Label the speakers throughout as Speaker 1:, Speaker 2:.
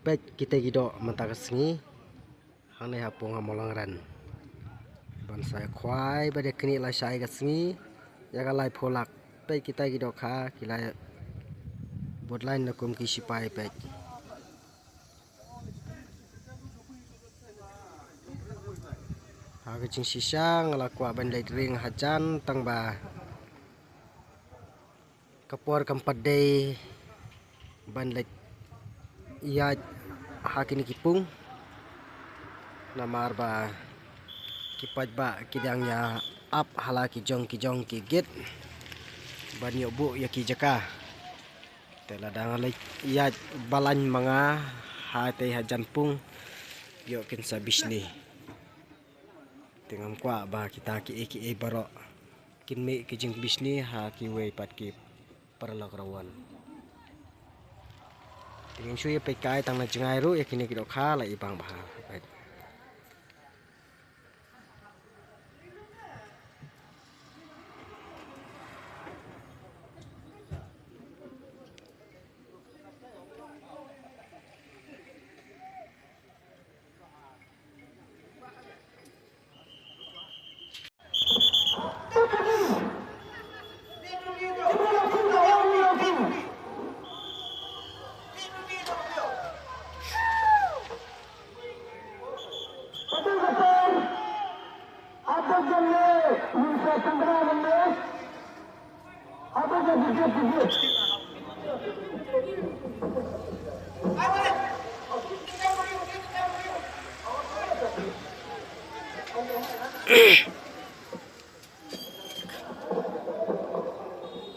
Speaker 1: pet kita gido mentang sengi hang nei hapung hamolang ran ban sai khwai ba de kni la sai ga sengi ya ga lai pholak pet kita gido kha kilai bot line na kum ki sipai pet ha ga ching sisang la kwa ban lai ring hajan tang ba kapor kampat day ban lai ia hakini kipung namar ba kipat ba kidang ya ap hala ki jong ki git ban yo bu ya ki jaka tela dang lai ia balan manga ha te hajan pung yo kin sabis ni tingam kwa ba kita ki e baro kin me ki jing bisni ha ki we pat ki parlak rawan ingin suy pe kai tang na jengai ru yakini kido kha la ibang bah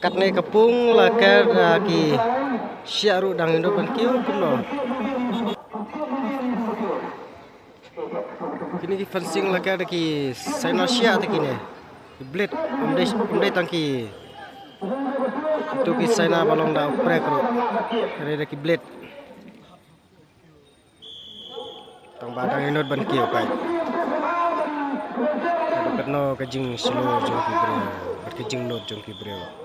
Speaker 1: kat nei kapung la ker ki syaru dang indo ban kiu kuno kini ki fencing la ker ki sainasia ta kini blade umdai tangki tu ki saina balong da prek ru re ki blade tang badang indo ban kiu pai ketno kajing slow jong ki bre berkejing not jong ki bre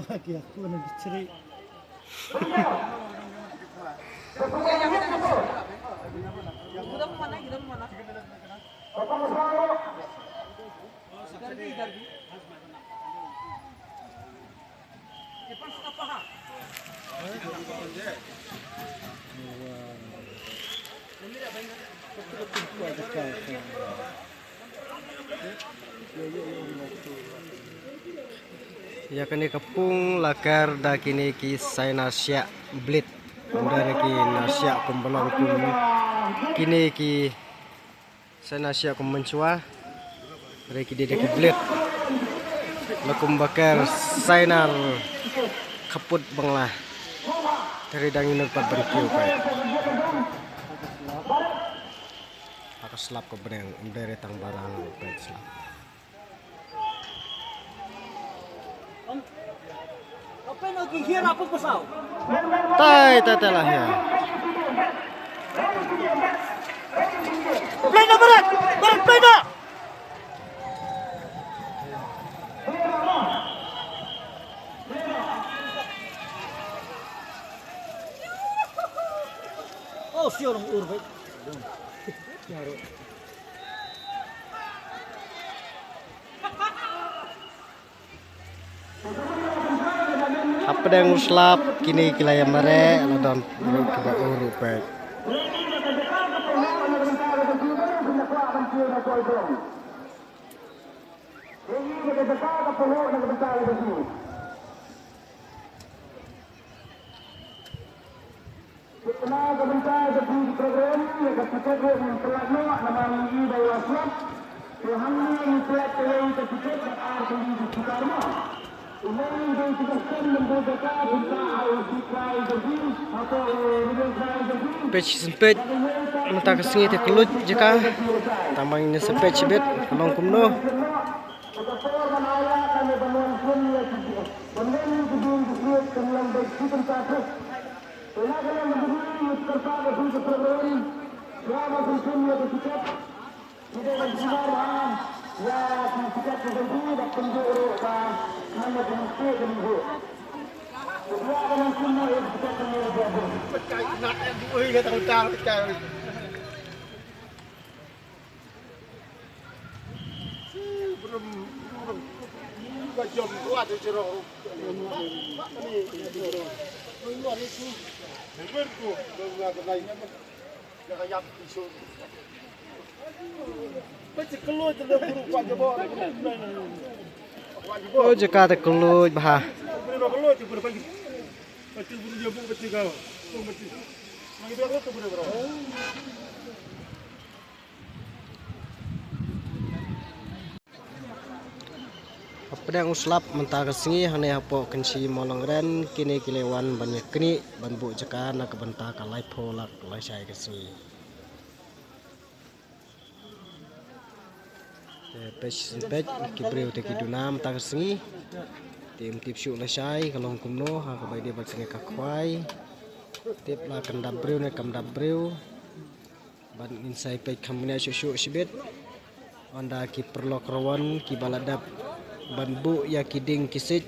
Speaker 2: Lagi aku nak ceri.
Speaker 1: ya kini kapung lakar da kini ki sainasia blade under ki nasia kumbalong kum kini ki sainasia kum mencua re ki de ki blade lakum bakar sainar kaput banglah dari dangin pat berkiu pai aku slap ko breng under tang barang pai slap
Speaker 2: Apa nak kira apa pasal?
Speaker 1: tai lah ya.
Speaker 2: Play na berat, play na. Oh, siapa orang urut?
Speaker 1: Apa yang uslap kini kilaya mere ladon kita urupet. Page sempit mentah kesengi terkelut jika tambahnya sepet cibet kalong kumno. Oh jika terkelut bah. Pedang uslap mentah kesengi hane hapo kensi molongren kini kilewan banyak kini banbu jeka nak bentah kalai polak kalai syai kesengi. Pej kibreu te kidunam mentah kesengi. Tim tip syuk la syai kalong kumno ha kabai dia bat sengi kakwai. Tip la kendap breu ne kam dap breu. Ban insai pej kamnya syuk sibet. Onda ki perlok rawan ki baladap banbu ya kiding kisit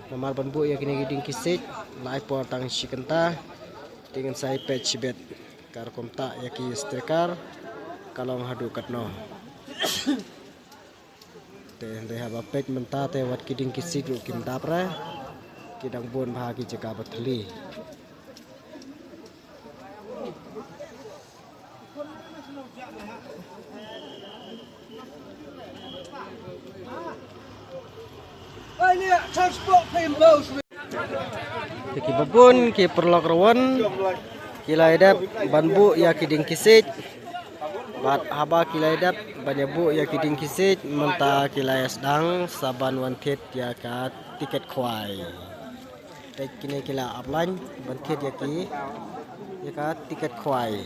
Speaker 1: nomor banbu ya kini kiding kisit lai por tang sikenta dengan sai patch bet kar komta ya ki striker kalau hadu katno te haba patch menta te wat kiding kisit lu kim dapra kidang bon bahagi jeka batli. Ki babun ki perlok rawan kilai dap banbu ya kiding kisit bat haba kilai dap banyabu ya kiding kisit menta kilai sedang saban wanted ya ka tiket khwai tek kini kila upline wanted ya ki ya ka tiket khwai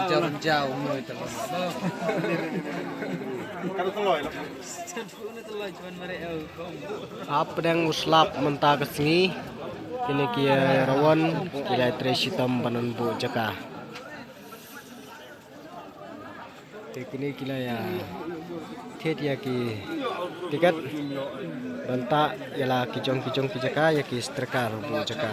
Speaker 1: jarum jauh noi telon pedang uslap mentah kesengi kini kia rawan kilai tresitam banan bu jaka kini kilai ya tiet ya ki tiket banta ialah kijong jaka ya ki striker bu jaka